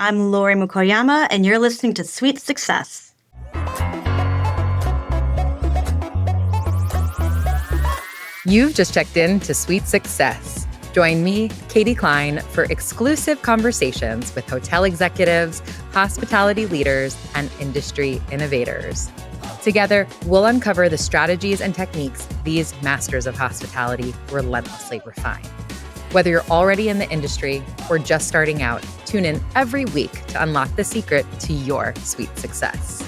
I'm Lori Mukoyama, and you're listening to Sweet Success. You've just checked in to Sweet Success. Join me, Katie Cline, for exclusive conversations with hotel executives, hospitality leaders, and industry innovators. Together, we'll uncover the strategies and techniques these masters of hospitality relentlessly refine. Whether you're already in the industry or just starting out, tune in every week to unlock the secret to your sweet success.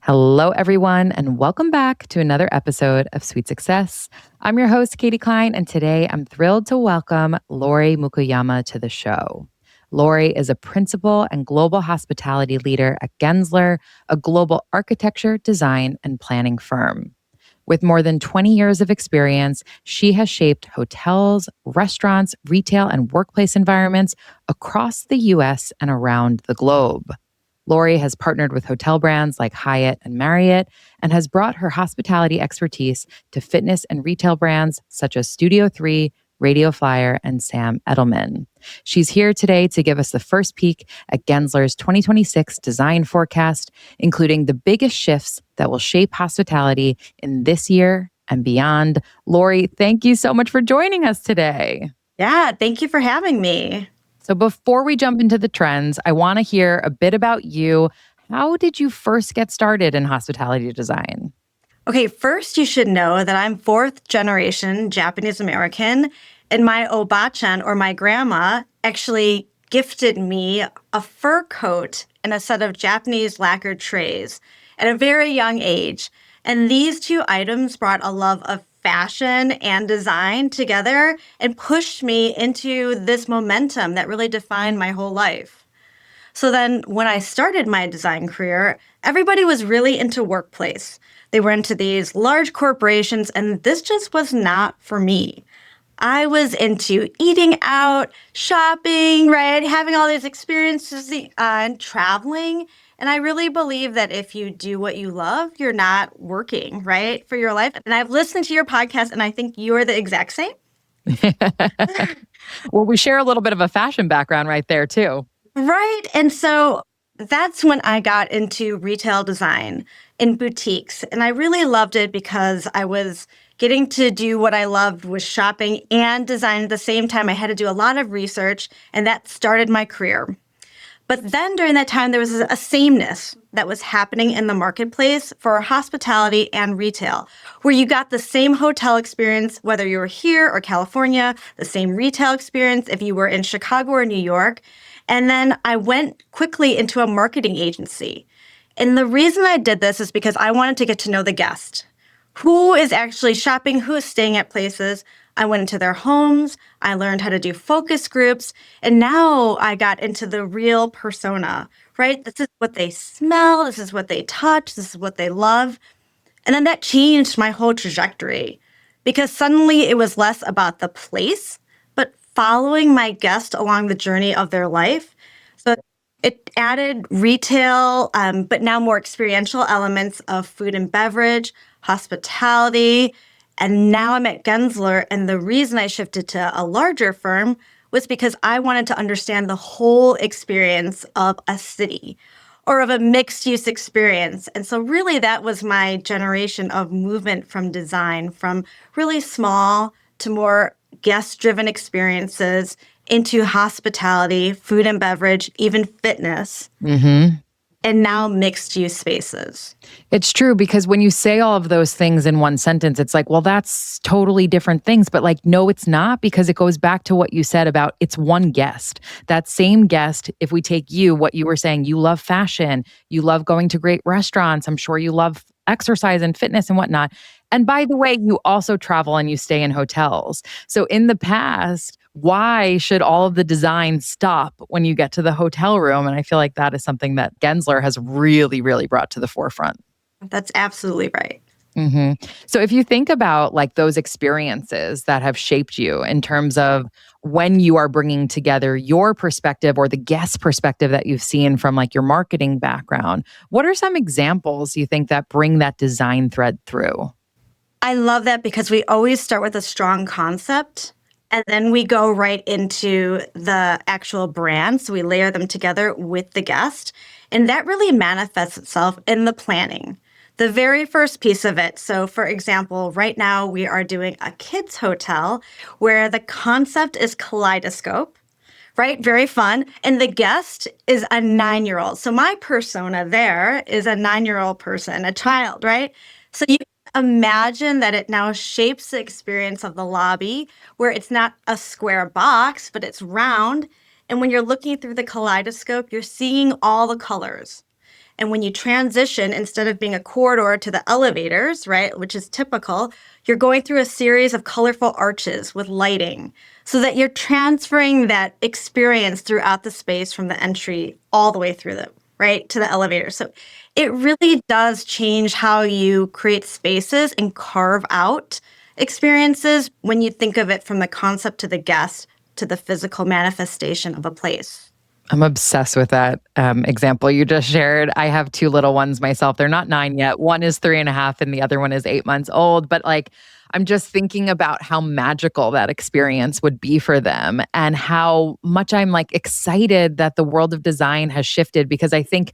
Hello, everyone, and welcome back to another episode of Sweet Success. I'm your host, Katie Cline, and today I'm thrilled to welcome Lori Mukoyama to the show. Lori is a principal and global hospitality leader at Gensler, a global architecture, design, and planning firm. With more than 20 years of experience, she has shaped hotels, restaurants, retail, and workplace environments across the U.S. and around the globe. Lori has partnered with hotel brands like Hyatt and Marriott and has brought her hospitality expertise to fitness and retail brands such as Studio 3, Radio Flyer, and Sam Edelman. She's here today to give us the first peek at Gensler's 2026 design forecast, including the biggest shifts that will shape hospitality in this year and beyond. Lori, thank you so much for joining us today. Yeah, thank you for having me. So before we jump into the trends, I want to hear a bit about you. How did you first get started in hospitality design? Okay, first you should know that I'm fourth generation Japanese American, and my obachan, or my grandma, actually gifted me a fur coat and a set of Japanese lacquered trays at a very young age. And these two items brought a love of fashion and design together and pushed me into this momentum that really defined my whole life. So then when I started my design career, everybody was really into workplace. They were into these large corporations, and this just was not for me. I was into eating out, shopping, right? Having all these experiences and traveling. And I really believe that if you do what you love, you're not working, right, for your life. And I've listened to your podcast, and I think you're the exact same. Well, we share a little bit of a fashion background right there, too. Right. And so that's when I got into retail design in boutiques. And I really loved it because I was getting to do what I loved was shopping and design at the same time. I had to do a lot of research, and that started my career. But then during that time, there was a sameness that was happening in the marketplace for hospitality and retail, where you got the same hotel experience, whether you were here or California, the same retail experience if you were in Chicago or New York. And then I went quickly into a marketing agency. And the reason I did this is because I wanted to get to know the guest. Who is actually shopping? Who is staying at places? I went into their homes. I learned how to do focus groups. And now I got into the real persona, right? This is what they smell. This is what they touch. This is what they love. And then that changed my whole trajectory because suddenly it was less about the place, but following my guest along the journey of their life. So it added retail, but now more experiential elements of food and beverage, hospitality, and now I'm at Gensler. And the reason I shifted to a larger firm was because I wanted to understand the whole experience of a city or of a mixed-use experience. And so really that was my generation of movement from design, from really small to more guest-driven experiences into hospitality, food and beverage, even fitness. Mm-hmm. And now mixed-use spaces. It's true, because when you say all of those things in one sentence, it's like, well, that's totally different things. But like, no, it's not, because it goes back to what you said about it's one guest. That same guest, if we take you, what you were saying, you love fashion, you love going to great restaurants. I'm sure you love exercise and fitness and whatnot. And by the way, you also travel and you stay in hotels. So in the past, why should all of the design stop when you get to the hotel room? And I feel like that is something that Gensler has really, really brought to the forefront. That's absolutely right. Mm-hmm. So if you think about like those experiences that have shaped you in terms of when you are bringing together your perspective or the guest perspective that you've seen from like your marketing background, what are some examples you think that bring that design thread through? I love that because we always start with a strong concept And then we go right into the actual brand. So we layer them together with the guest. And that really manifests itself in the planning. The very first piece of it. So, for example, right now we are doing a kids' hotel where the concept is kaleidoscope, right? Very fun. And the guest is a 9-year-old. So my persona there is a 9-year-old person, a child, right? So you can imagine that it now shapes the experience of the lobby where it's not a square box, but it's round. And when you're looking through the kaleidoscope, you're seeing all the colors. And when you transition, instead of being a corridor to the elevators, right, which is typical, you're going through a series of colorful arches with lighting so that you're transferring that experience throughout the space from the entry all the way through the right to the elevator. So it really does change how you create spaces and carve out experiences when you think of it from the concept to the guest to the physical manifestation of a place. I'm obsessed with that example you just shared. I have two little ones myself. They're not 9 yet. One is 3.5 and the other one is 8 months old. But like, I'm just thinking about how magical that experience would be for them and how much I'm like excited that the world of design has shifted because I think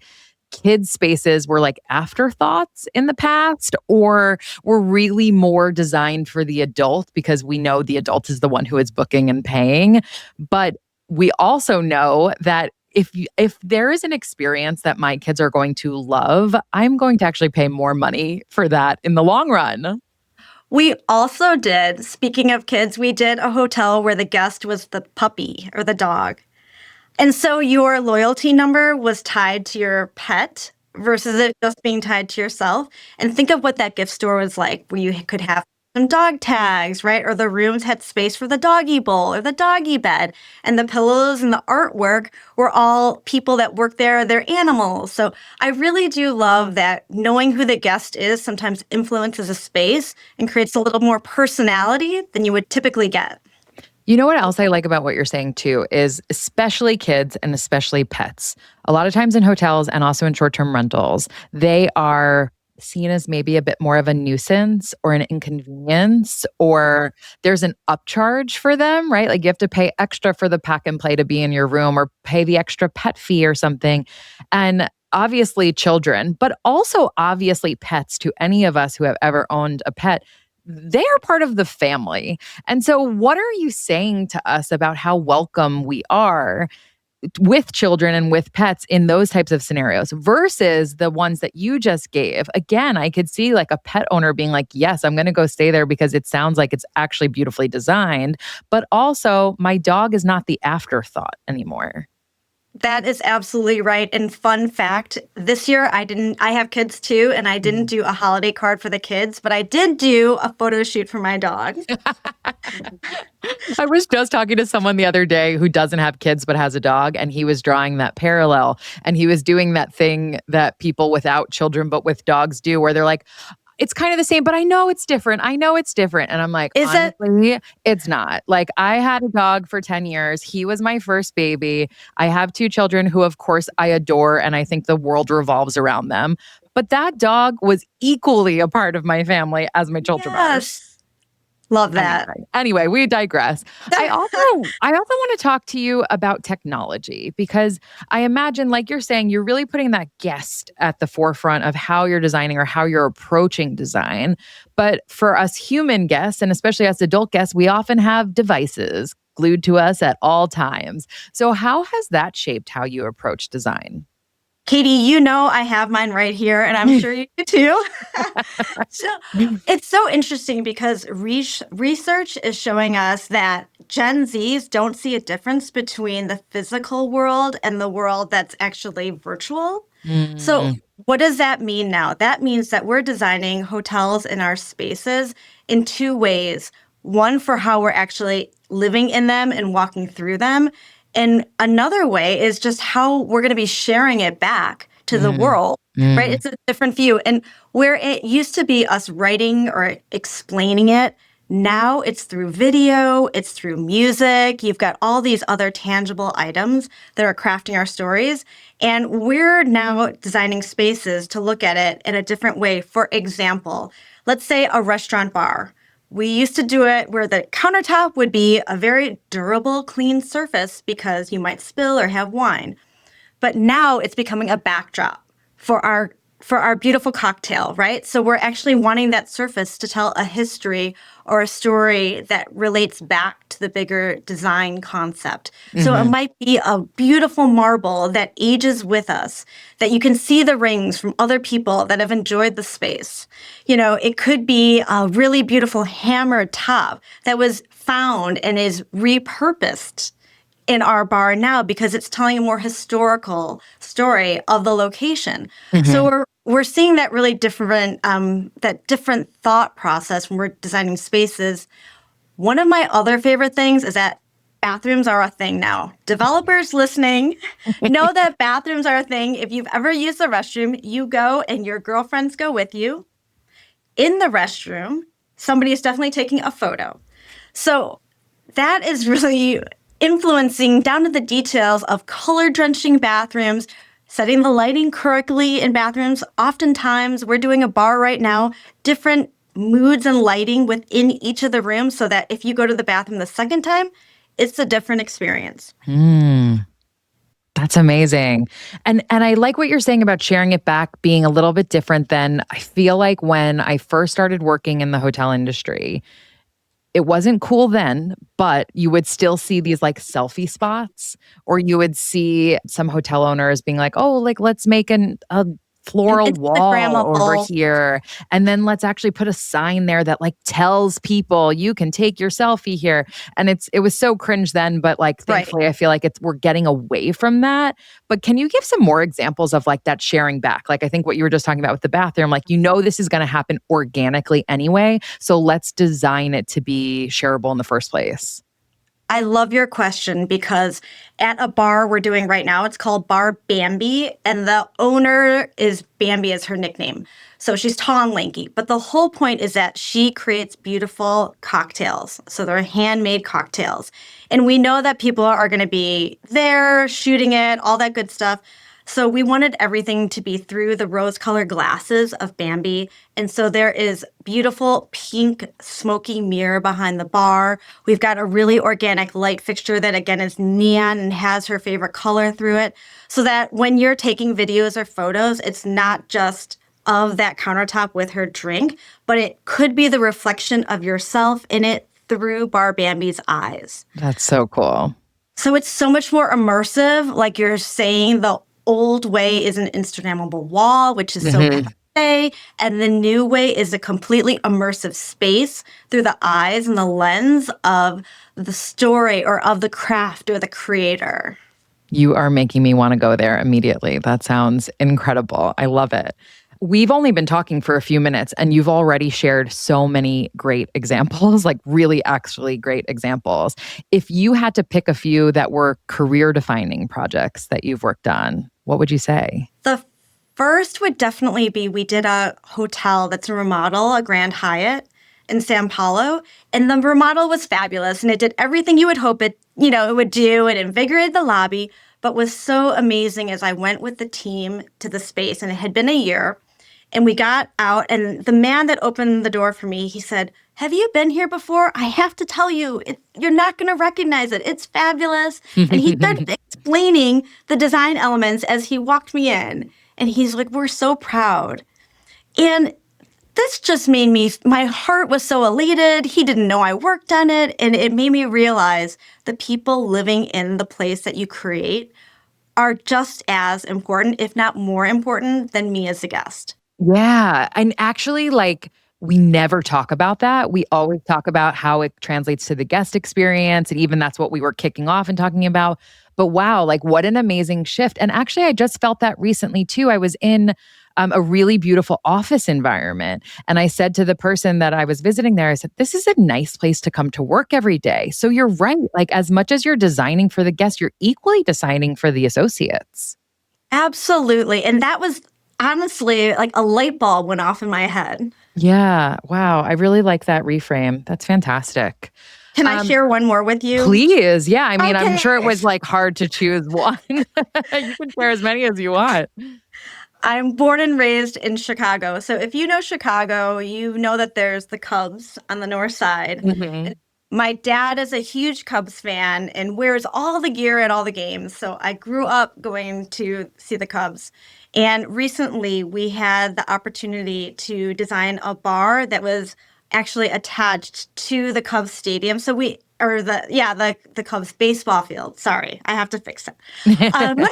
kids spaces were like afterthoughts in the past or were really more designed for the adult because we know the adult is the one who is booking and paying. But we also know that if there is an experience that my kids are going to love, I'm going to actually pay more money for that in the long run. We also did, speaking of kids, we did a hotel where the guest was the puppy or the dog. And so your loyalty number was tied to your pet versus it just being tied to yourself. And think of what that gift store was like, where you could have some dog tags, right? Or the rooms had space for the doggy bowl or the doggy bed. And the pillows and the artwork were all people that work there, their animals. So I really do love that knowing who the guest is sometimes influences a space and creates a little more personality than you would typically get. You know what else I like about what you're saying too is especially kids and especially pets. A lot of times in hotels and also in short-term rentals, they are seen as maybe a bit more of a nuisance or an inconvenience or there's an upcharge for them, right? Like you have to pay extra for the pack and play to be in your room or pay the extra pet fee or something. And obviously children, but also obviously pets to any of us who have ever owned a pet, they are part of the family. And so, what are you saying to us about how welcome we are with children and with pets in those types of scenarios versus the ones that you just gave? Again, I could see like a pet owner being like, yes, I'm going to go stay there because it sounds like it's actually beautifully designed. But also, my dog is not the afterthought anymore. That is absolutely right. And fun fact, this year I have kids too, and I didn't do a holiday card for the kids, but I did do a photo shoot for my dog. I was just talking to someone the other day who doesn't have kids but has a dog, and he was drawing that parallel. And he was doing that thing that people without children but with dogs do, where they're like, it's kind of the same, but I know it's different. I know it's different. And I'm like, Is it? honestly, it's not. Like, I had a dog for 10 years. He was my first baby. I have two children who, of course, I adore, and I think the world revolves around them. But that dog was equally a part of my family as my children are. Yes. Love that. Anyway, we digress. I also want to talk to you about technology because I imagine, like you're saying, you're really putting that guest at the forefront of how you're designing or how you're approaching design. But for us human guests, and especially us adult guests, we often have devices glued to us at all times. So how has that shaped how you approach design? Katie, you know I have mine right here, and I'm sure you do too. So it's so interesting because research is showing us that Gen Zs don't see a difference between the physical world and the world that's actually virtual. So what does that mean now? That means that we're designing hotels in our spaces in two ways. One for how we're actually living in them and walking through them. And another way is just how we're going to be sharing it back to the world, right? It's a different view. And where it used to be us writing or explaining it, now it's through video, it's through music. You've got all these other tangible items that are crafting our stories. And we're now designing spaces to look at it in a different way. For example, let's say a restaurant bar. We used to do it where the countertop would be a very durable, clean surface because you might spill or have wine. But now it's becoming a backdrop for our beautiful cocktail, right? So we're actually wanting that surface to tell a history or a story that relates back to the bigger design concept. So it might be a beautiful marble that ages with us, that you can see the rings from other people that have enjoyed the space. It could be a really beautiful hammered top that was found and is repurposed in our bar now because it's telling a more historical story of the location. So we're seeing that really different thought process when we're designing spaces. One of my other favorite things is that bathrooms are a thing now. Developers listening know that bathrooms are a thing. If you've ever used the restroom, you go and your girlfriends go with you. In the restroom, somebody is definitely taking a photo. So that is really influencing down to the details of color drenching bathrooms, setting the lighting correctly in bathrooms. Oftentimes, we're doing a bar right now, different moods and lighting within each of the rooms so that if you go to the bathroom the second time, it's a different experience. That's amazing. And I like what you're saying about sharing it back being a little bit different than I feel like when I first started working in the hotel industry. It wasn't cool then, but you would still see these like selfie spots, or you would see some hotel owners being like, oh, like let's make a An floral wall over Instagrammable. here. And then let's actually put a sign there that like tells people you can take your selfie here. And it was so cringe then, but like Right. thankfully I feel like we're getting away from that. But can you give some more examples of like that sharing back? Like I think what you were just talking about with the bathroom, like this is going to happen organically anyway. So let's design it to be shareable in the first place. I love your question because at a bar we're doing right now, it's called Bar Bambi, and the owner is Bambi as her nickname. So she's tall and lanky. But the whole point is that she creates beautiful cocktails. So they're handmade cocktails. And we know that people are going to be there shooting it, all that good stuff. So we wanted everything to be through the rose-colored glasses of Bambi. And so there is beautiful pink smoky mirror behind the bar. We've got a really organic light fixture that again is neon and has her favorite color through it. So that when you're taking videos or photos, it's not just of that countertop with her drink, but it could be the reflection of yourself in it through Bar Bambi's eyes. That's so cool. So it's so much more immersive. Like you're saying, the old way is an Instagrammable wall, which is so passe, and the new way is a completely immersive space through the eyes and the lens of the story or of the craft or the creator. You are making me want to go there immediately. That sounds incredible. I love it. We've only been talking for a few minutes and you've already shared so many great examples, like really actually great examples. If you had to pick a few that were career defining projects that you've worked on, what would you say? The first would definitely be we did a hotel that's a remodel, a Grand Hyatt in Sao Paulo, and the remodel was fabulous and it did everything you would hope it would do. It invigorated the lobby, but was so amazing as I went with the team to the space, and it had been a year. And we got out, and the man that opened the door for me, he said, "Have you been here before? I have to tell you, you're not going to recognize it. It's fabulous." And he started explaining the design elements as he walked me in. And he's like, "We're so proud." And this just made my heart was so elated. He didn't know I worked on it. And it made me realize the people living in the place that you create are just as important, if not more important, than me as a guest. Yeah. And actually, like, we never talk about that. We always talk about how it translates to the guest experience. And even that's what we were kicking off and talking about. But wow, like, what an amazing shift. And actually, I just felt that recently too. I was in a really beautiful office environment. And I said to the person that I was visiting there, I said, this is a nice place to come to work every day. So you're right. Like, as much as you're designing for the guests, you're equally designing for the associates. Absolutely. And that was honestly like a light bulb went off in my head. Yeah. Wow. I really like that reframe. That's fantastic. Can I share one more with you? Please. Yeah. I mean, Okay. I'm sure it was like hard to choose one. You can share as many as you want. I'm born and raised in Chicago. So if you know Chicago, you know that there's the Cubs on the north side. Hmm. My dad is a huge Cubs fan and wears all the gear at all the games. So I grew up going to see the Cubs. And recently we had the opportunity to design a bar that was actually attached to the Cubs stadium. So we or the Cubs baseball field. Sorry, I have to fix it. Um,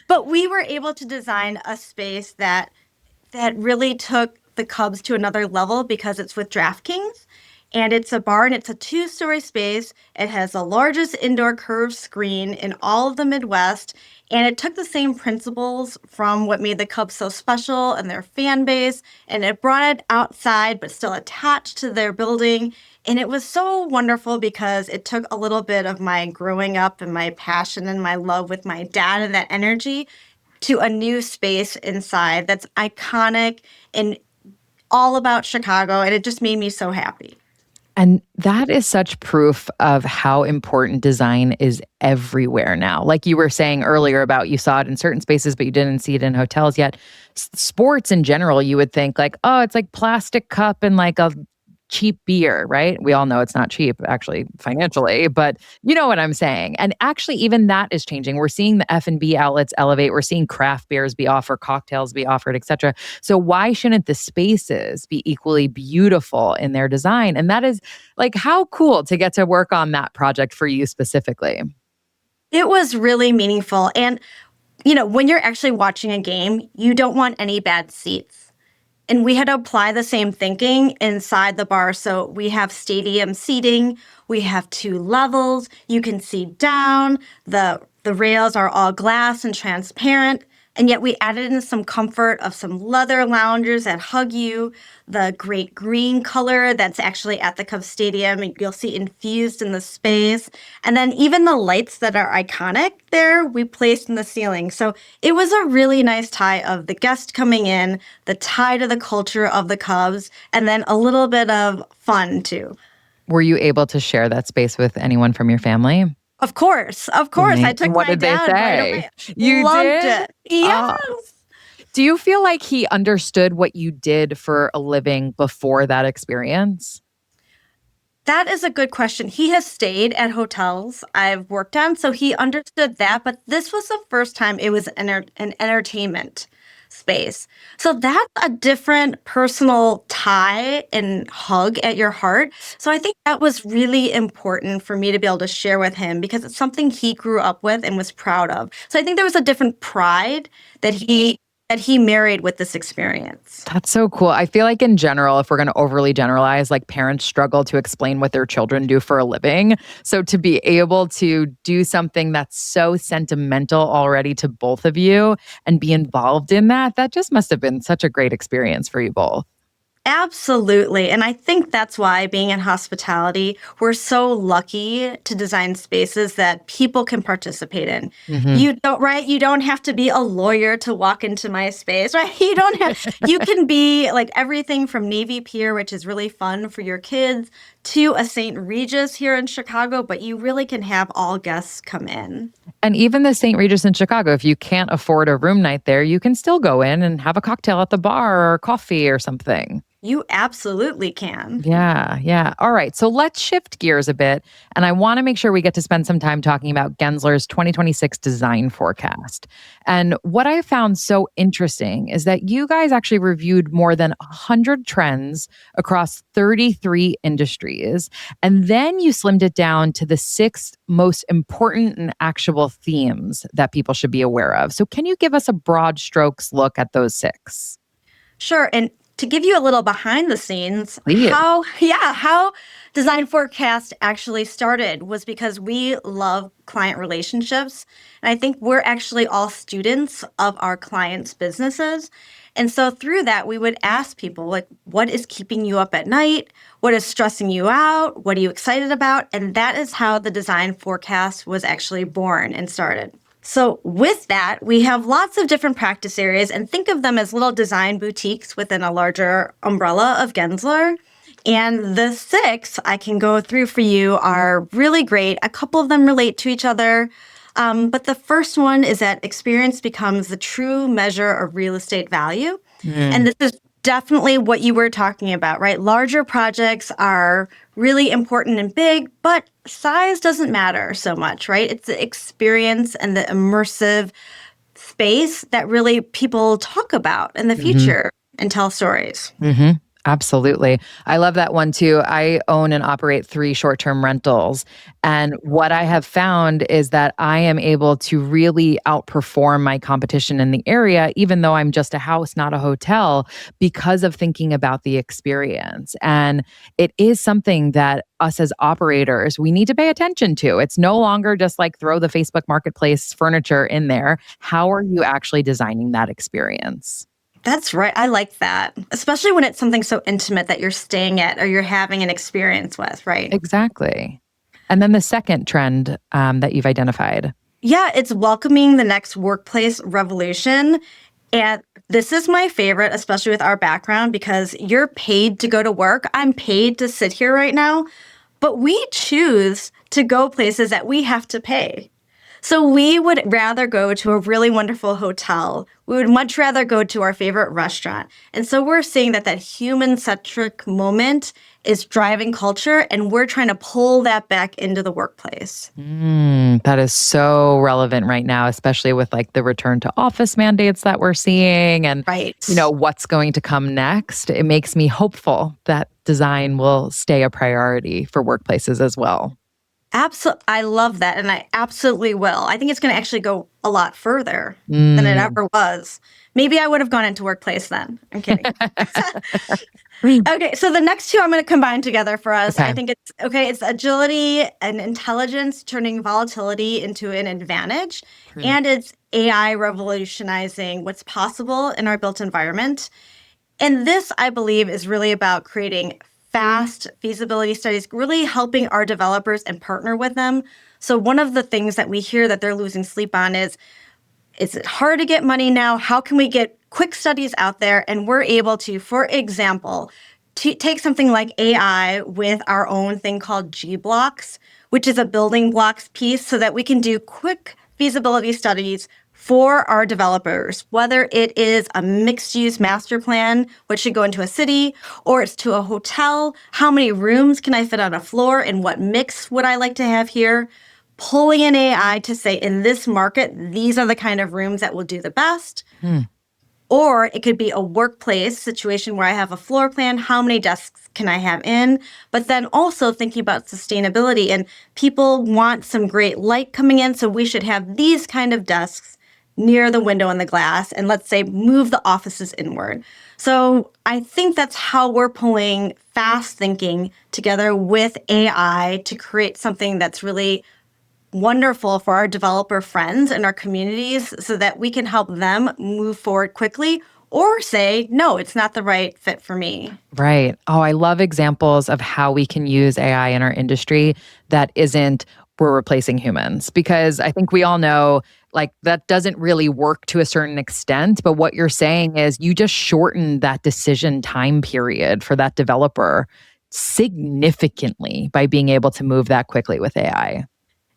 but we were able to design a space that really took the Cubs to another level because it's with DraftKings. And it's a bar and it's a two-story space. It has the largest indoor curved screen in all of the Midwest. And it took the same principles from what made the Cubs so special and their fan base. And it brought it outside, but still attached to their building. And it was so wonderful because it took a little bit of my growing up and my passion and my love with my dad and that energy to a new space inside that's iconic and all about Chicago. And it just made me so happy. And that is such proof of how important design is everywhere now. Like you were saying earlier about you saw it in certain spaces, but you didn't see it in hotels yet. Sports in general, you would think like, oh, it's like plastic cup and like a cheap beer, right? We all know it's not cheap actually financially, but you know what I'm saying. And actually even that is changing. We're seeing the F&B outlets elevate. We're seeing craft beers be offered, cocktails be offered, etc. So why shouldn't the spaces be equally beautiful in their design? And that is like how cool to get to work on that project for you specifically. It was really meaningful. And, when you're actually watching a game, you don't want any bad seats. And we had to apply the same thinking inside the bar. So we have stadium seating, we have two levels, you can see down, the rails are all glass and transparent. And yet we added in some comfort of some leather loungers that hug you, the great green color that's actually at the Cubs Stadium, and you'll see infused in the space. And then even the lights that are iconic there, we placed in the ceiling. So it was a really nice tie of the guest coming in, the tie to the culture of the Cubs, and then a little bit of fun too. Were you able to share that space with anyone from your family? Of course, of course. I And took what my did they dad right say? away. You Loved did? it. Yes. Oh. Do you feel like he understood what you did for a living before that experience? That is a good question. He has stayed at hotels I've worked on, so he understood that. But this was the first time it was an entertainment space. So that's a different personal tie and hug at your heart. So I think that was really important for me to be able to share with him because it's something he grew up with and was proud of. So I think there was a different pride that he married with this experience. That's so cool. I feel like in general, if we're going to overly generalize, like parents struggle to explain what their children do for a living. So to be able to do something that's so sentimental already to both of you and be involved in that, that just must have been such a great experience for you both. Absolutely. And I think that's why being in hospitality, we're so lucky to design spaces that people can participate in. Hmm. You don't, right? You don't have to be a lawyer to walk into my space, right? You can be like everything from Navy Pier, which is really fun for your kids, to a St. Regis here in Chicago, but you really can have all guests come in. And even the St. Regis in Chicago, if you can't afford a room night there, you can still go in and have a cocktail at the bar or coffee or something. You absolutely can. Yeah, yeah. All right. So let's shift gears a bit. And I want to make sure we get to spend some time talking about Gensler's 2026 design forecast. And what I found so interesting is that you guys actually reviewed more than 100 trends across 33 industries. And then you slimmed it down to the 6 most important and actionable themes that people should be aware of. So can you give us a broad strokes look at those 6? Sure. And to give you a little behind the scenes, Please. how Design Forecast actually started was because we love client relationships. And I think we're actually all students of our clients' businesses. And so through that, we would ask people, like, what is keeping you up at night? What is stressing you out? What are you excited about? And that is how the Design Forecast was actually born and started. So with that, we have lots of different practice areas and think of them as little design boutiques within a larger umbrella of Gensler. And the 6 I can go through for you are really great. A couple of them relate to each other. But the first one is that experience becomes the true measure of real estate value. And Mm, this is definitely what you were talking about, right? Larger projects are really important and big, but size doesn't matter so much, right? It's the experience and the immersive space that really people talk about in the mhm. future and tell stories. hmm Absolutely. I love that one too. I own and operate 3 short-term rentals. And what I have found is that I am able to really outperform my competition in the area, even though I'm just a house, not a hotel, because of thinking about the experience. And it is something that us as operators, we need to pay attention to. It's no longer just like throw the Facebook Marketplace furniture in there. How are you actually designing that experience? That's right. I like that, especially when it's something so intimate that you're staying at or you're having an experience with, right? Exactly. And then the second trend that you've identified. Yeah, it's welcoming the next workplace revolution. And this is my favorite, especially with our background, because you're paid to go to work. I'm paid to sit here right now, but we choose to go places that we have to pay. So we would rather go to a really wonderful hotel. We would much rather go to our favorite restaurant. And so we're seeing that human-centric moment is driving culture, and we're trying to pull that back into the workplace. That is so relevant right now, especially with like the return to office mandates that we're seeing and, Right. what's going to come next. It makes me hopeful that design will stay a priority for workplaces as well. Absolutely. I love that. And I absolutely will. I think it's going to actually go a lot further than it Mm. ever was. Maybe I would have gone into workplace then. I'm kidding. Okay, so the next two I'm going to combine together for us. I Okay. think it's okay. It's agility and intelligence turning volatility into an advantage, Mm. and it's AI revolutionizing what's possible in our built environment. And this, I believe, is really about creating fast feasibility studies, really helping our developers and partner with them. So one of the things that we hear that they're losing sleep on is it hard to get money now? How can we get quick studies out there? And we're able to, for example, to take something like AI with our own thing called G blocks, which is a building blocks piece, so that we can do quick feasibility studies for our developers, whether it is a mixed use master plan, which should go into a city, or it's to a hotel. How many rooms can I fit on a floor and what mix would I like to have here? Pulling in AI to say, in this market, these are the kind of rooms that will do the best. Hmm. Or it could be a workplace situation where I have a floor plan. How many desks can I have in? But then also thinking about sustainability, and people want some great light coming in. So we should have these kind of desks near the window and the glass. And let's say move the offices inward. So I think that's how we're pulling fast thinking together with AI to create something that's really wonderful for our developer friends and our communities so that we can help them move forward quickly or say, no, it's not the right fit for me. Right. Oh, I love examples of how we can use AI in our industry that isn't we're replacing humans because I think we all know like that doesn't really work to a certain extent. But what you're saying is you just shorten that decision time period for that developer significantly by being able to move that quickly with AI.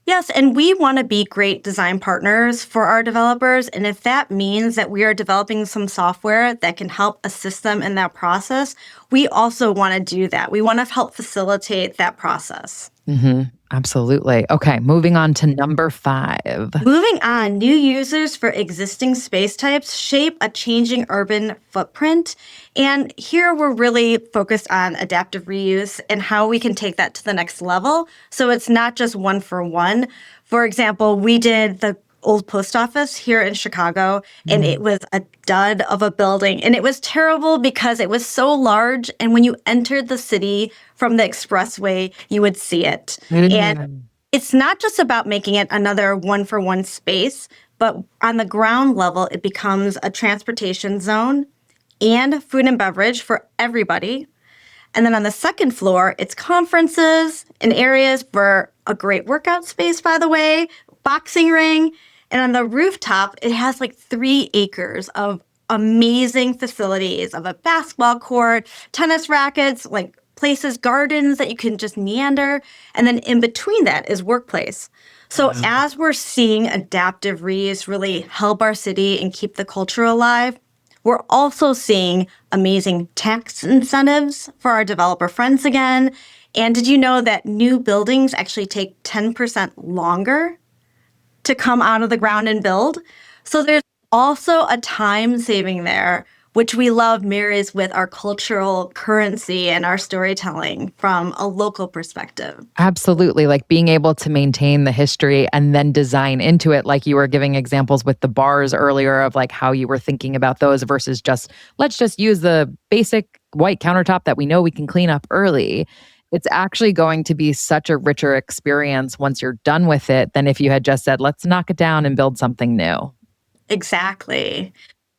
Yes, and we want to be great design partners for our developers. And if that means that we are developing some software that can help assist them in that process, we also want to do that. We want to help facilitate that process. Absolutely. Okay, moving on to number 5. Moving on, new users for existing space types shape a changing urban footprint. And here we're really focused on adaptive reuse and how we can take that to the next level. So it's not just one for one. For example, we did the old post office here in Chicago, and it was a dud of a building. And it was terrible because it was so large. And when you entered the city from the expressway, you would see it. And Mm. it's not just about making it another one for one space, but on the ground level, it becomes a transportation zone and food and beverage for everybody. And then on the second floor, it's conferences and areas for a great workout space, by the way, boxing ring. And on the rooftop, it has like 3 acres of amazing facilities of a basketball court, tennis rackets, like places, gardens that you can just meander. And then in between that is workplace. So as we're seeing adaptive reuse really help our city and keep the culture alive, we're also seeing amazing tax incentives for our developer friends again. And did you know that new buildings actually take 10% longer to come out of the ground and build? So there's also a time saving there, which we love marries with our cultural currency and our storytelling from a local perspective. Absolutely. Like being able to maintain the history and then design into it, like you were giving examples with the bars earlier of like how you were thinking about those versus just, let's just use the basic white countertop that we know we can clean up early. It's actually going to be such a richer experience once you're done with it than if you had just said, let's knock it down and build something new. Exactly.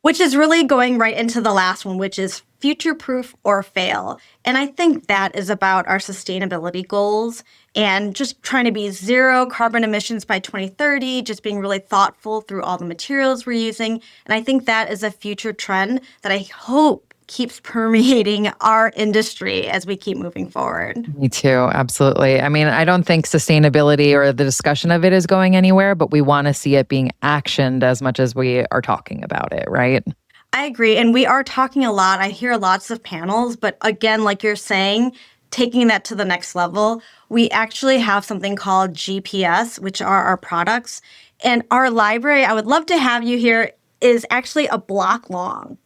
Which is really going right into the last one, which is future proof or fail. And I think that is about our sustainability goals and just trying to be zero carbon emissions by 2030, just being really thoughtful through all the materials we're using. And I think that is a future trend that I hope keeps permeating our industry as we keep moving forward. Me too. Absolutely. I mean, I don't think sustainability or the discussion of it is going anywhere, but we want to see it being actioned as much as we are talking about it, right? I agree. And we are talking a lot. I hear lots of panels, but again, like you're saying, taking that to the next level, we actually have something called GPS, which are our products. And our library, I would love to have you here, is actually a block long.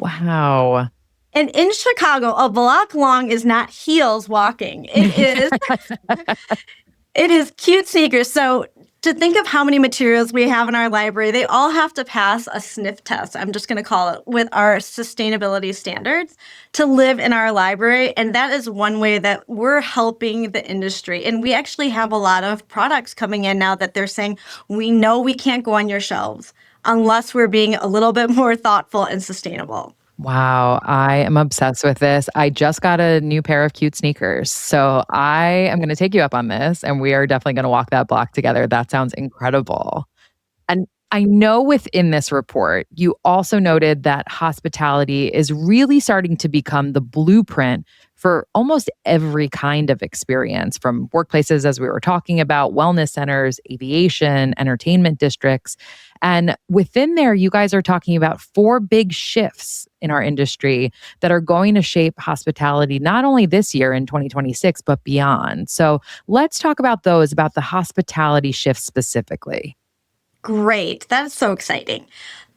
Wow. And in Chicago, a block long is not heels walking. It is cute sneakers. So to think of how many materials we have in our library, they all have to pass a sniff test, I'm just going to call it, with our sustainability standards to live in our library. And that is one way that we're helping the industry. And we actually have a lot of products coming in now that they're saying, we know we can't go on your shelves unless we're being a little bit more thoughtful and sustainable. Wow, I am obsessed with this. I just got a new pair of cute sneakers. So I am going to take you up on this and we are definitely going to walk that block together. That sounds incredible. And I know within this report, you also noted that hospitality is really starting to become the blueprint for almost every kind of experience, from workplaces, as we were talking about, wellness centers, aviation, entertainment districts. And within there, you guys are talking about four big shifts in our industry that are going to shape hospitality, not only this year in 2026, but beyond. So let's talk about those, about the hospitality shifts specifically. Great. That's so exciting.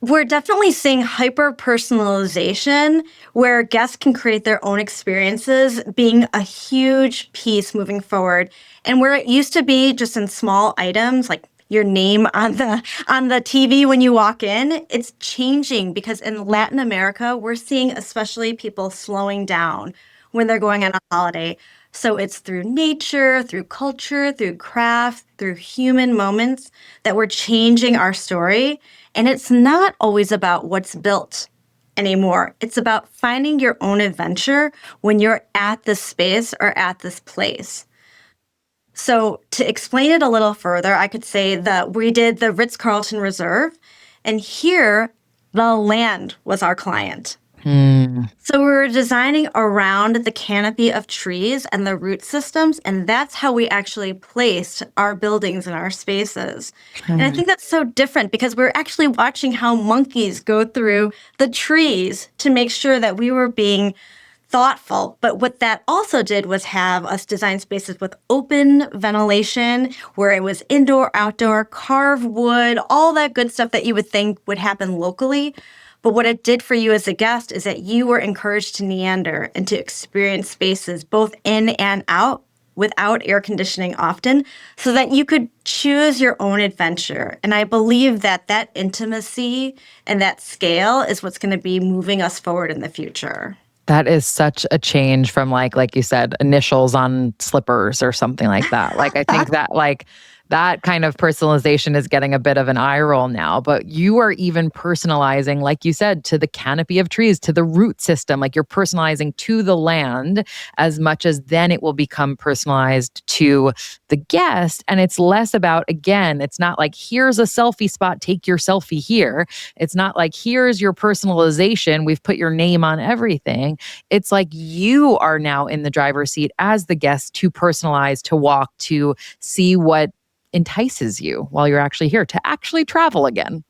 We're definitely seeing hyper-personalization where guests can create their own experiences being a huge piece moving forward. And where it used to be just in small items like your name on the TV when you walk in, it's changing because in Latin America, we're seeing especially people slowing down when they're going on a holiday. So it's through nature, through culture, through craft, through human moments that we're changing our story. And it's not always about what's built anymore. It's about finding your own adventure when you're at this space or at this place. So to explain it a little further, I could say that we did the Ritz-Carlton Reserve, and here the land was our client. So we were designing around the canopy of trees and the root systems, and that's how we actually placed our buildings and our spaces. And I think that's so different because we're actually watching how monkeys go through the trees to make sure that we were being thoughtful. But what that also did was have us design spaces with open ventilation, where it was indoor, outdoor, carved wood, all that good stuff that you would think would happen locally. But what it did for you as a guest is that you were encouraged to meander and to experience spaces both in and out without air conditioning often so that you could choose your own adventure. And I believe that that intimacy and that scale is what's going to be moving us forward in the future. That is such a change from like you said, initials on slippers or something like that. Like I think that like That kind of personalization is getting a bit of an eye roll now, but you are even personalizing, like you said, to the canopy of trees, to the root system. Like you're personalizing to the land as much as then it will become personalized to the guest. And it's less about, again, it's not like, here's a selfie spot, take your selfie here. It's not like, here's your personalization, we've put your name on everything. It's like you are now in the driver's seat as the guest to personalize, to walk, to see what entices you while you're actually here, to actually travel again.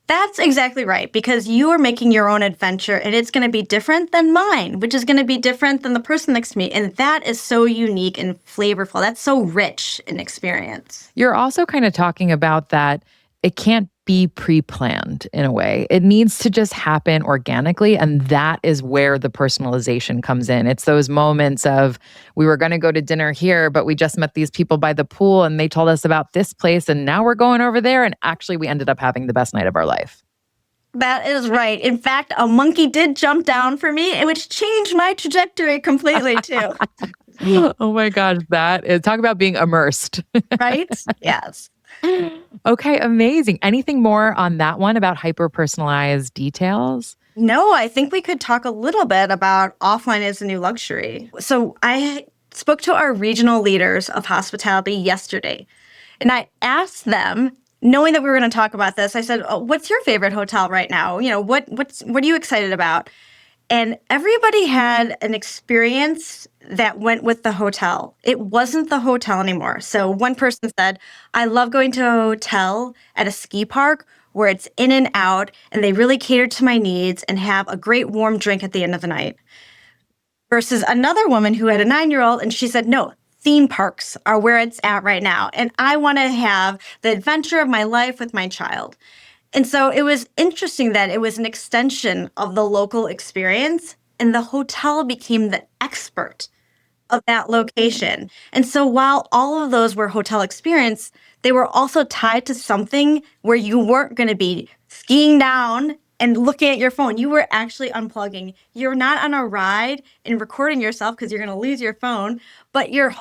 That's exactly right, because you are making your own adventure and it's going to be different than mine, which is going to be different than the person next to me. And that is so unique and flavorful. That's so rich in experience. You're also kind of talking about that it can't be pre-planned in a way. It needs to just happen organically. And that is where the personalization comes in. It's those moments of, we were going to go to dinner here, but we just met these people by the pool and they told us about this place. And now we're going over there. And actually, we ended up having the best night of our life. That is right. In fact, a monkey did jump down for me, which changed my trajectory completely too. Oh my gosh, that is, talk about being immersed. Right? Yes. Okay, amazing. Anything more on that one about hyper-personalized details? No, I think we could talk a little bit about offline as a new luxury. So I spoke to our regional leaders of hospitality yesterday, and I asked them, knowing that we were going to talk about this, I said, "Oh, what's your favorite hotel right now? What are you excited about?" And everybody had an experience that went with the hotel. It wasn't the hotel anymore. So one person said, I love going to a hotel at a ski park where it's in and out and they really cater to my needs and have a great warm drink at the end of the night. Versus another woman who had a 9-year-old and she said, no, theme parks are where it's at right now. And I want to have the adventure of my life with my child. And so it was interesting that it was an extension of the local experience, and the hotel became the expert of that location. And so while all of those were hotel experience, they were also tied to something where you weren't going to be skiing down and looking at your phone. You were actually unplugging. You're not on a ride and recording yourself because you're going to lose your phone, but you're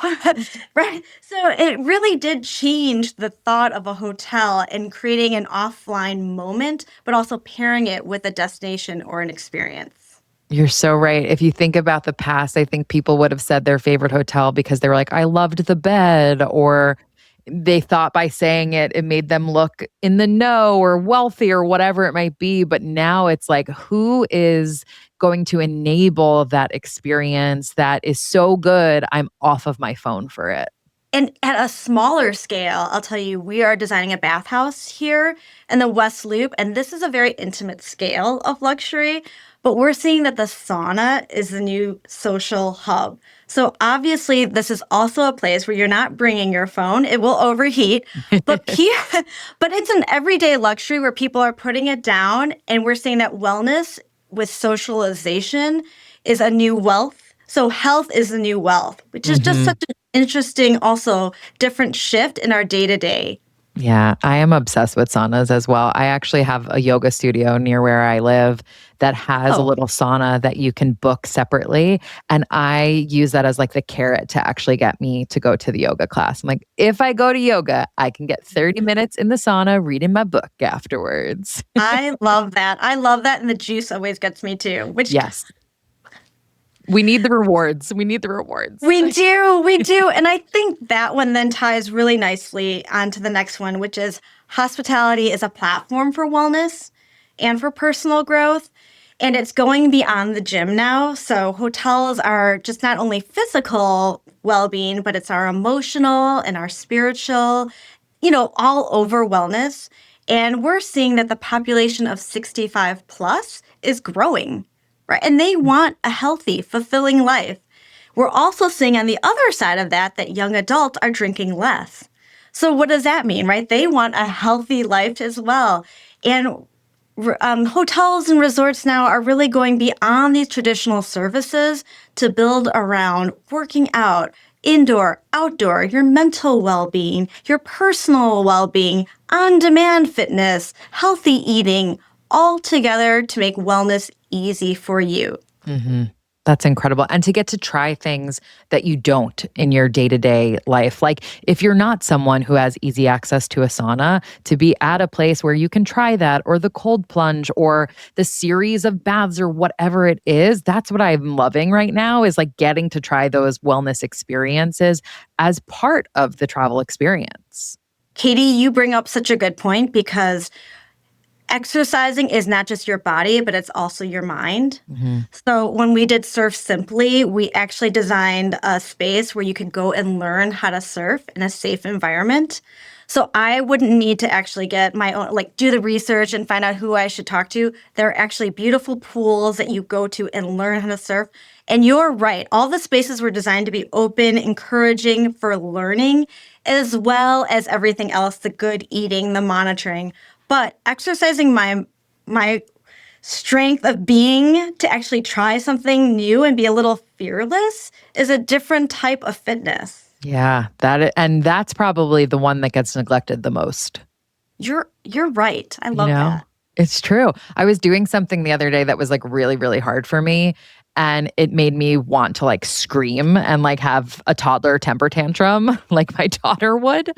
right. So it really did change the thought of a hotel and creating an offline moment, but also pairing it with a destination or an experience. You're so right. If you think about the past, I think people would have said their favorite hotel because they were like, I loved the bed, or they thought by saying it, it made them look in the know or wealthy or whatever it might be. But now it's like, who is going to enable that experience that is so good, I'm off of my phone for it? And at a smaller scale, I'll tell you, we are designing a bathhouse here in the West Loop, and this is a very intimate scale of luxury, but we're seeing that the sauna is the new social hub. So obviously, this is also a place where you're not bringing your phone. It will overheat, but but it's an everyday luxury where people are putting it down, and we're seeing that wellness with socialization is a new wealth. So health is the new wealth, which is just such an interesting, also different shift in our day to day. Yeah, I am obsessed with saunas as well. I actually have a yoga studio near where I live that has a Oh, little sauna that you can book separately. And I use that as like the carrot to actually get me to go to the yoga class. I'm like, if I go to yoga, I can get 30 minutes in the sauna reading my book afterwards. I love that. I love that. And the juice always gets me too, which Yes. We need the rewards. We need the rewards. we do. We do. And I think that one then ties really nicely onto the next one, which is hospitality is a platform for wellness and for personal growth. And it's going beyond the gym now. So hotels are just not only physical well-being, but it's our emotional and our spiritual, all over wellness. And we're seeing that the population of 65 plus is growing, right? And they want a healthy, fulfilling life. We're also seeing on the other side of that young adults are drinking less. So what does that mean, right? They want a healthy life as well. And hotels and resorts now are really going beyond these traditional services to build around working out, indoor, outdoor, your mental well-being, your personal well-being, on-demand fitness, healthy eating, all together to make wellness easy for you. hmm That's incredible. And to get to try things that you don't in your day to day life. Like if you're not someone who has easy access to a sauna, to be at a place where you can try that or the cold plunge or the series of baths or whatever it is, that's what I'm loving right now is like getting to try those wellness experiences as part of the travel experience. Katie, you bring up such a good point because exercising is not just your body, but it's also your mind. Mhm. So when we did Surf Simply, we actually designed a space where you could go and learn how to surf in a safe environment. So I wouldn't need to actually get my own, like do the research and find out who I should talk to. There are actually beautiful pools that you go to and learn how to surf. And you're right, all the spaces were designed to be open, encouraging for learning, as well as everything else, the good eating, the monitoring. But exercising my strength of being to actually try something new and be a little fearless is a different type of fitness. Yeah, and that's probably the one that gets neglected the most. You're right. I You love know, that. it's true. I was doing something the other day that was like really, really hard for me. And it made me want to like scream and like have a toddler temper tantrum like my daughter would.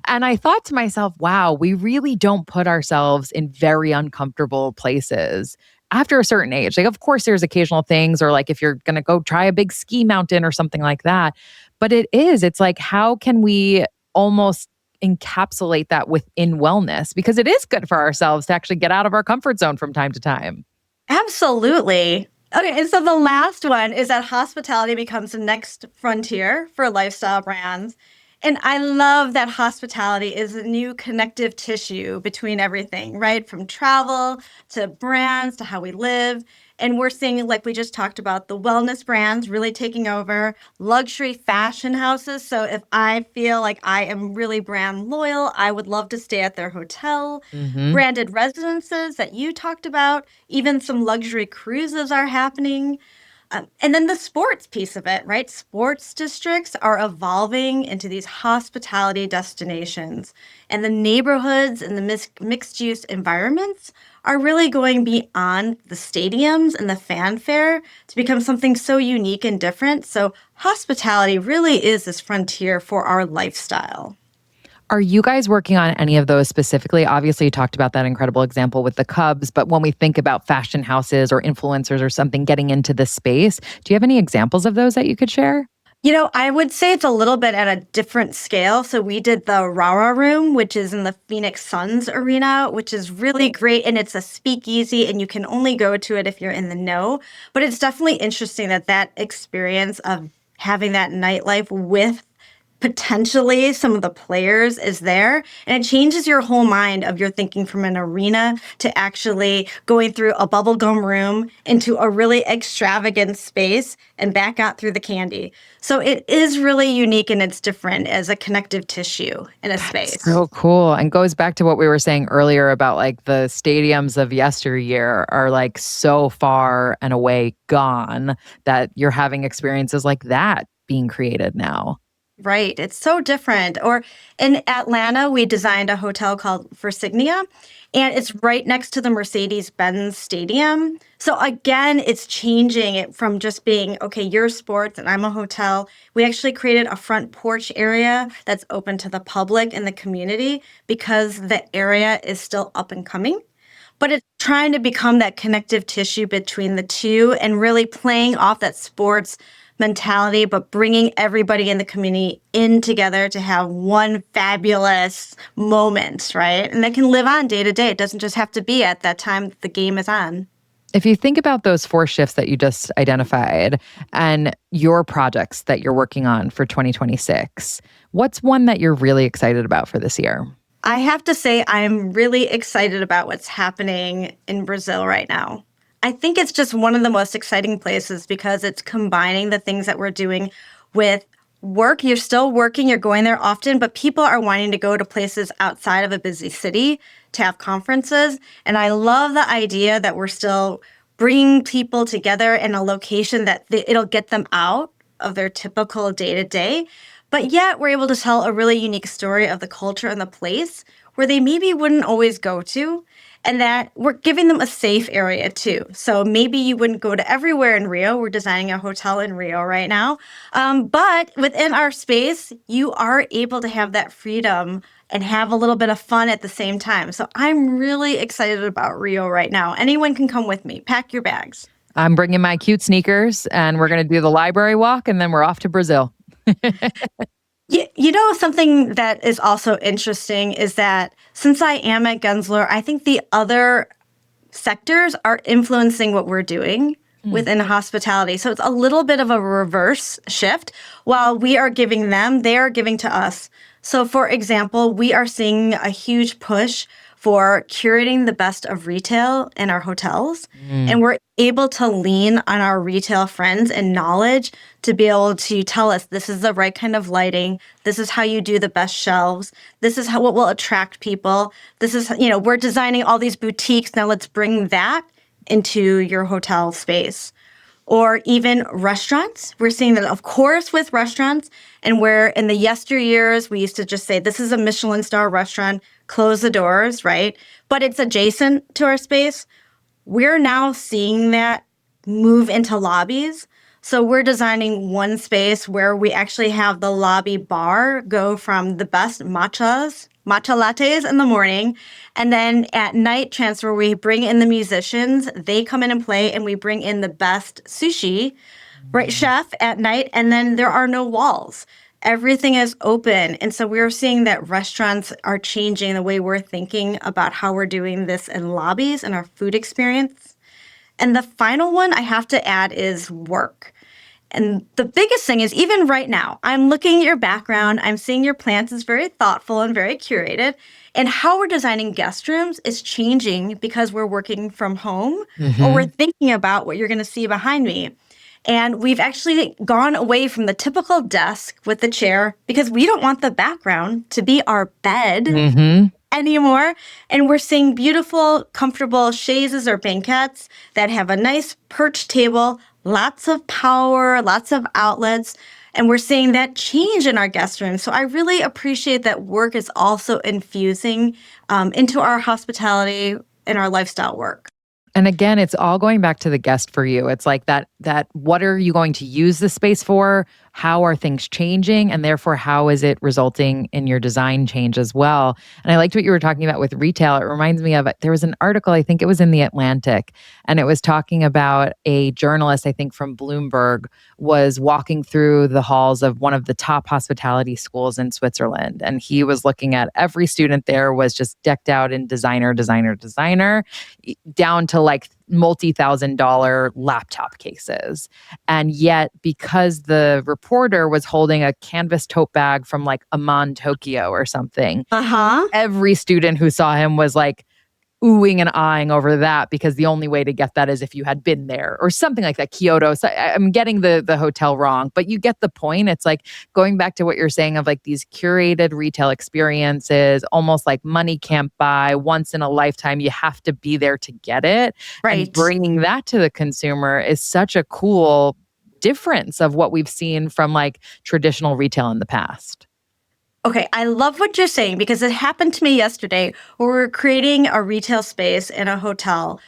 And I thought to myself, wow, we really don't put ourselves in very uncomfortable places after a certain age. Like, of course, there's occasional things, or like if you're going to go try a big ski mountain or something like that. But it's like, how can we almost encapsulate that within wellness because it is good for ourselves to actually get out of our comfort zone from time to time. Absolutely. Okay, and so the last one is that hospitality becomes the next frontier for lifestyle brands. And I love that hospitality is a new connective tissue between everything, right? From travel to brands to how we live. And we're seeing, like we just talked about, the wellness brands really taking over, luxury fashion houses. So if I feel like I am really brand loyal, I would love to stay at their hotel. Hmm. Branded residences that you talked about, even some luxury cruises are happening. And then the sports piece of it, right? Sports districts are evolving into these hospitality destinations. And the neighborhoods and the mixed use environments are really going beyond the stadiums and the fanfare to become something so unique and different. So, hospitality really is this frontier for our lifestyle. Are you guys working on any of those specifically? Obviously, you talked about that incredible example with the Cubs, but when we think about fashion houses or influencers or something getting into this space, do you have any examples of those that you could share? I would say it's a little bit at a different scale. So we did the Rara Room, which is in the Phoenix Suns arena, which is really great. And it's a speakeasy, and you can only go to it if you're in the know. But it's definitely interesting that experience of having that nightlife with potentially some of the players is there, and it changes your whole mind of your thinking from an arena to actually going through a bubblegum room into a really extravagant space and back out through the candy. So it is really unique and it's different as a connective tissue in a That's space. so cool. And goes back to what we were saying earlier about like the stadiums of yesteryear are like so far and away gone that you're having experiences like that being created now. Right. It's so different. Or in Atlanta, we designed a hotel called Versignia, and it's right next to the Mercedes-Benz Stadium. So again, it's changing it from just being, okay, you're sports and I'm a hotel. We actually created a front porch area that's open to the public and the community because the area is still up and coming. But it's trying to become that connective tissue between the two and really playing off that sports mentality, but bringing everybody in the community in together to have one fabulous moment, right? And that can live on day to day. It doesn't just have to be at that time the game is on. If you think about those four shifts that you just identified and your projects that you're working on for 2026, what's one that you're really excited about for this year? I have to say, I'm really excited about what's happening in Brazil right now. I think it's just one of the most exciting places because it's combining the things that we're doing with work. You're still working, you're going there often, but people are wanting to go to places outside of a busy city to have conferences. And I love the idea that we're still bringing people together in a location that it'll get them out of their typical day to day. But yet, we're able to tell a really unique story of the culture and the place where they maybe wouldn't always go to, and that we're giving them a safe area too. So maybe you wouldn't go to everywhere in Rio. We're designing a hotel in Rio right now. But within our space, you are able to have that freedom and have a little bit of fun at the same time. So I'm really excited about Rio right now. Anyone can come with me. Pack your bags. I'm bringing my cute sneakers and we're going to do the library walk and then we're off to Brazil. Something that is also interesting is that since I am at Gensler, I think the other sectors are influencing what we're doing within hospitality. So it's a little bit of a reverse shift. While we are giving them, they are giving to us. So, for example, we are seeing a huge push for curating the best of retail in our hotels. And we're able to lean on our retail friends and knowledge to be able to tell us this is the right kind of lighting. This is how you do the best shelves. This is what will attract people. This is, we're designing all these boutiques. Now let's bring that into your hotel space. Or even restaurants. We're seeing that, of course, with restaurants, and where in the yesteryears, we used to just say, this is a Michelin star restaurant, close the doors, right? But it's adjacent to our space. We're now seeing that move into lobbies. So we're designing one space where we actually have the lobby bar go from the best matcha lattes in the morning. And then at night transfer, we bring in the musicians. They come in and play, and we bring in the best sushi, right, chef at night. And then there are no walls. Everything is open. And so we're seeing that restaurants are changing the way we're thinking about how we're doing this in lobbies and our food experience. And the final one I have to add is work. And the biggest thing is, even right now, I'm looking at your background, I'm seeing your plants is very thoughtful and very curated. And how we're designing guest rooms is changing because we're working from home or we're thinking about what you're going to see behind me. And we've actually gone away from the typical desk with the chair because we don't want the background to be our bed anymore. And we're seeing beautiful, comfortable chaises or banquettes that have a nice perch table, lots of power, lots of outlets. And we're seeing that change in our guest rooms. So I really appreciate that work is also infusing into our hospitality and our lifestyle work. And again, it's all going back to the guest for you. It's like that what are you going to use the space for? How are things changing? And therefore, how is it resulting in your design change as well? And I liked what you were talking about with retail. It reminds me of, there was an article, I think it was in The Atlantic, and it was talking about a journalist, I think from Bloomberg, was walking through the halls of one of the top hospitality schools in Switzerland. And he was looking at every student there was just decked out in designer, down to like multi-$1,000 laptop cases. And yet, because the reporter was holding a canvas tote bag from like Amman, Tokyo or something, every student who saw him was like oohing and eyeing over that, because the only way to get that is if you had been there or something like that. Kyoto. So I'm getting the hotel wrong, but you get the point. It's like going back to what you're saying of like these curated retail experiences, almost like money can't buy, once in a lifetime. You have to be there to get it. Right. And bringing that to the consumer is such a cool difference of what we've seen from like traditional retail in the past. Okay, I love what you're saying because it happened to me yesterday where we were creating a retail space in a hotel,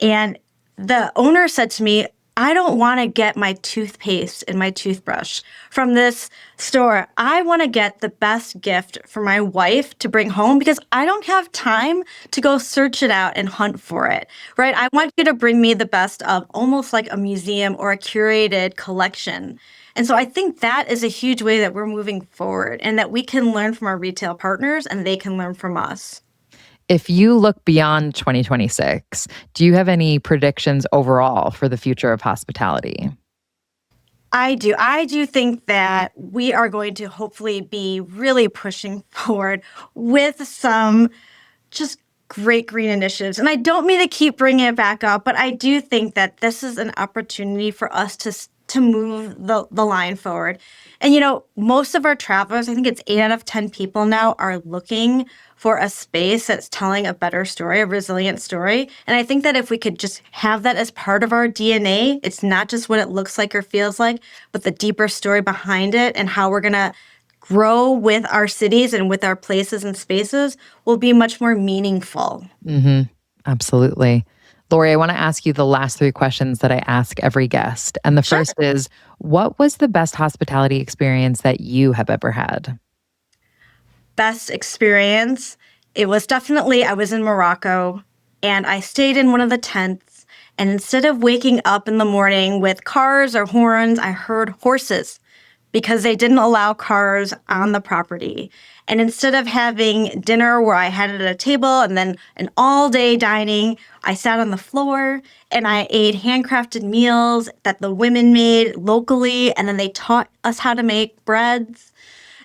and the owner said to me, I don't want to get my toothpaste and my toothbrush from this store. I want to get the best gift for my wife to bring home because I don't have time to go search it out and hunt for it, right? I want you to bring me the best of almost like a museum or a curated collection. And so I think that is a huge way that we're moving forward and that we can learn from our retail partners and they can learn from us. If you look beyond 2026, do you have any predictions overall for the future of hospitality? I do. I do think that we are going to hopefully be really pushing forward with some just great green initiatives. And I don't mean to keep bringing it back up, but I do think that this is an opportunity for us to move the line forward. And, most of our travelers, I think it's 8 out of 10 people now, are looking for a space that's telling a better story, a resilient story. And I think that if we could just have that as part of our DNA, it's not just what it looks like or feels like, but the deeper story behind it and how we're going to grow with our cities and with our places and spaces will be much more meaningful. Hmm. Absolutely. Lori, I want to ask you the last three questions that I ask every guest. And the Sure. first is, what was the best hospitality experience that you have ever had? Best experience. It was definitely, I was in Morocco and I stayed in one of the tents. And instead of waking up in the morning with cars or horns, I heard horses because they didn't allow cars on the property. And instead of having dinner where I had it at a table and then an all day dining, I sat on the floor and I ate handcrafted meals that the women made locally. And then they taught us how to make breads.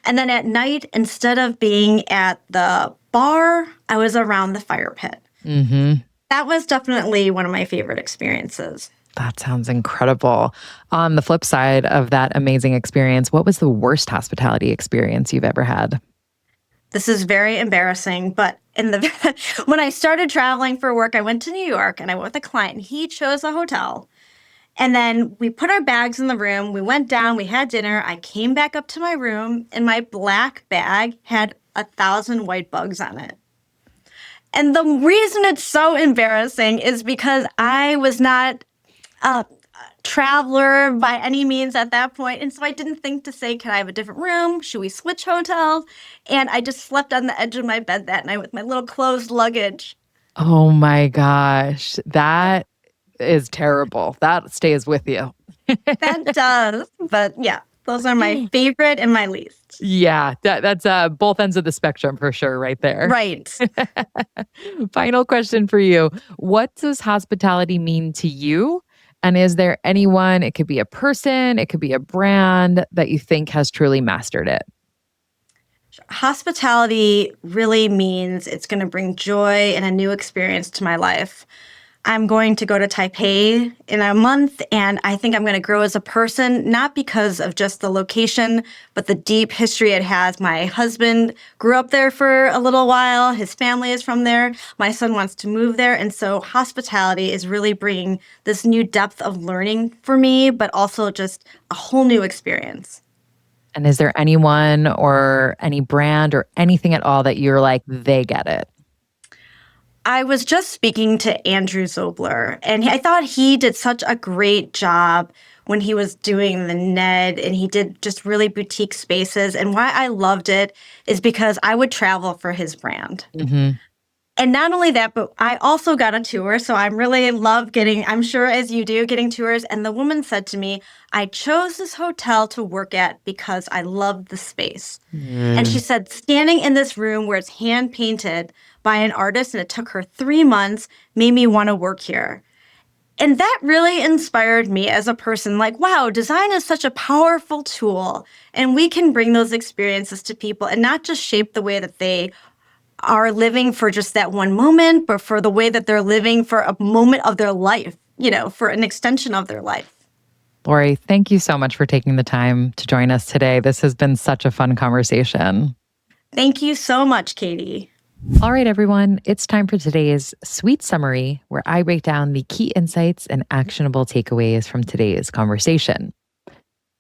And then at night, instead of being at the bar, I was around the fire pit. Hmm. That was definitely one of my favorite experiences. That sounds incredible. On the flip side of that amazing experience, what was the worst hospitality experience you've ever had? This is very embarrassing, but when I started traveling for work, I went to New York and I went with a client. And he chose a hotel. And then we put our bags in the room. We went down, we had dinner. I came back up to my room and my black bag had 1,000 white bugs on it. And the reason it's so embarrassing is because I was not a traveler by any means at that point. And so I didn't think to say, can I have a different room? Should we switch hotels? And I just slept on the edge of my bed that night with my little closed luggage. Oh my gosh, that is terrible. That stays with you. That does. But yeah, those are my favorite and my least. Yeah, that's both ends of the spectrum for sure, right there. Right. Final question for you. What does hospitality mean to you? And is there anyone, it could be a person, it could be a brand that you think has truly mastered it? Hospitality really means it's going to bring joy and a new experience to my life. I'm going to go to Taipei in a month, and I think I'm going to grow as a person, not because of just the location, but the deep history it has. My husband grew up there for a little while. His family is from there. My son wants to move there. And so hospitality is really bringing this new depth of learning for me, but also just a whole new experience. And is there anyone or any brand or anything at all that you're like, they get it? I was just speaking to Andrew Zobler, and I thought he did such a great job when he was doing the Ned, and he did just really boutique spaces. And why I loved it is because I would travel for his brand. Hmm. And not only that, but I also got a tour. So I really love getting, I'm sure as you do, getting tours. And the woman said to me, I chose this hotel to work at because I loved the space. And she said, standing in this room where it's hand painted by an artist and it took her 3 months made me want to work here. And that really inspired me as a person. Like, wow, design is such a powerful tool. And we can bring those experiences to people and not just shape the way that they are living for just that one moment, but for the way that they're living for a moment of their life, for an extension of their life. Lori, thank you so much for taking the time to join us today. This has been such a fun conversation. Thank you so much, Katie. All right, everyone, it's time for today's sweet summary where I break down the key insights and actionable takeaways from today's conversation.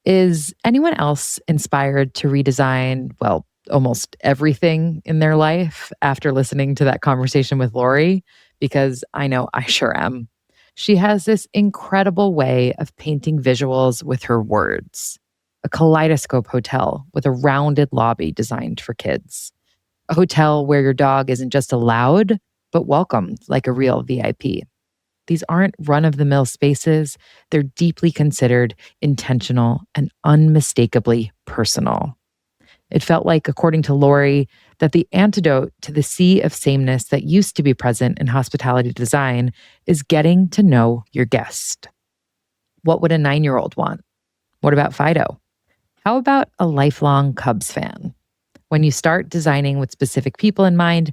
Is anyone else inspired to redesign, well, almost everything in their life after listening to that conversation with Lori? Because I know I sure am. She has this incredible way of painting visuals with her words. A kaleidoscope hotel with a rounded lobby designed for kids. A hotel where your dog isn't just allowed, but welcomed like a real VIP. These aren't run-of-the-mill spaces. They're deeply considered, intentional, and unmistakably personal. It felt like, according to Lori, that the antidote to the sea of sameness that used to be present in hospitality design is getting to know your guest. What would a 9-year-old want? What about Fido? How about a lifelong Cubs fan? When you start designing with specific people in mind,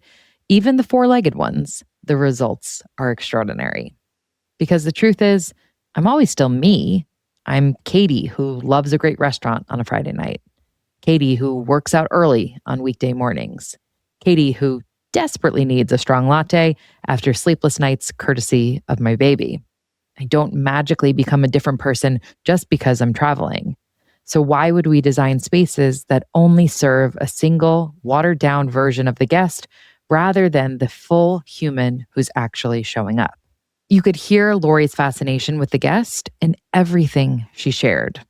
even the four-legged ones, the results are extraordinary. Because the truth is, I'm always still me. I'm Katie, who loves a great restaurant on a Friday night. Katie, who works out early on weekday mornings. Katie, who desperately needs a strong latte after sleepless nights courtesy of my baby. I don't magically become a different person just because I'm traveling. So why would we design spaces that only serve a single, watered-down version of the guest rather than the full human who's actually showing up? You could hear Lori's fascination with the guest in everything she shared.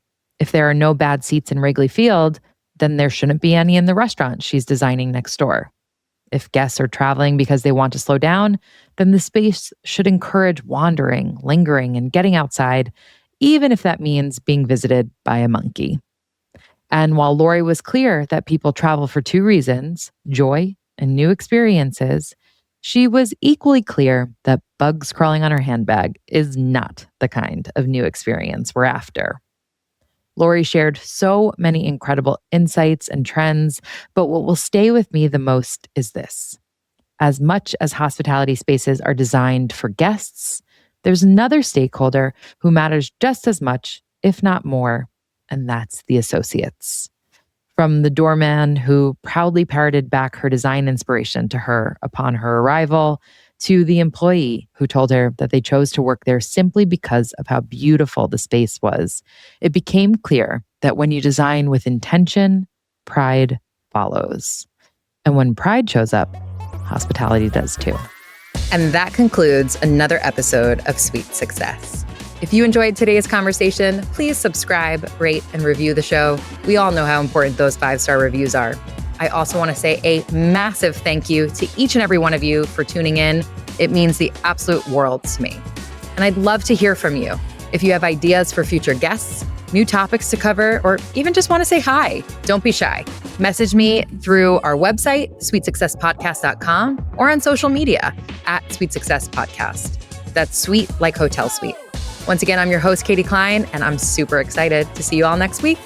If there are no bad seats in Wrigley Field, then there shouldn't be any in the restaurant she's designing next door. If guests are traveling because they want to slow down, then the space should encourage wandering, lingering, and getting outside, even if that means being visited by a monkey. And while Lori was clear that people travel for two reasons, joy and new experiences, she was equally clear that bugs crawling on her handbag is not the kind of new experience we're after. Lori shared so many incredible insights and trends, but what will stay with me the most is this. As much as hospitality spaces are designed for guests, there's another stakeholder who matters just as much, if not more, and that's the associates. From the doorman who proudly parroted back her design inspiration to her upon her arrival, to the employee who told her that they chose to work there simply because of how beautiful the space was, it became clear that when you design with intention, pride follows. And when pride shows up, hospitality does too. And that concludes another episode of Sweet Success. If you enjoyed today's conversation, please subscribe, rate, and review the show. We all know how important those 5-star reviews are. I also want to say a massive thank you to each and every one of you for tuning in. It means the absolute world to me. And I'd love to hear from you. If you have ideas for future guests, new topics to cover, or even just want to say hi, don't be shy. Message me through our website, sweetsuccesspodcast.com, or on social media @sweetsuccesspodcast. That's sweet like hotel suite. Once again, I'm your host, Katie Cline, and I'm super excited to see you all next week.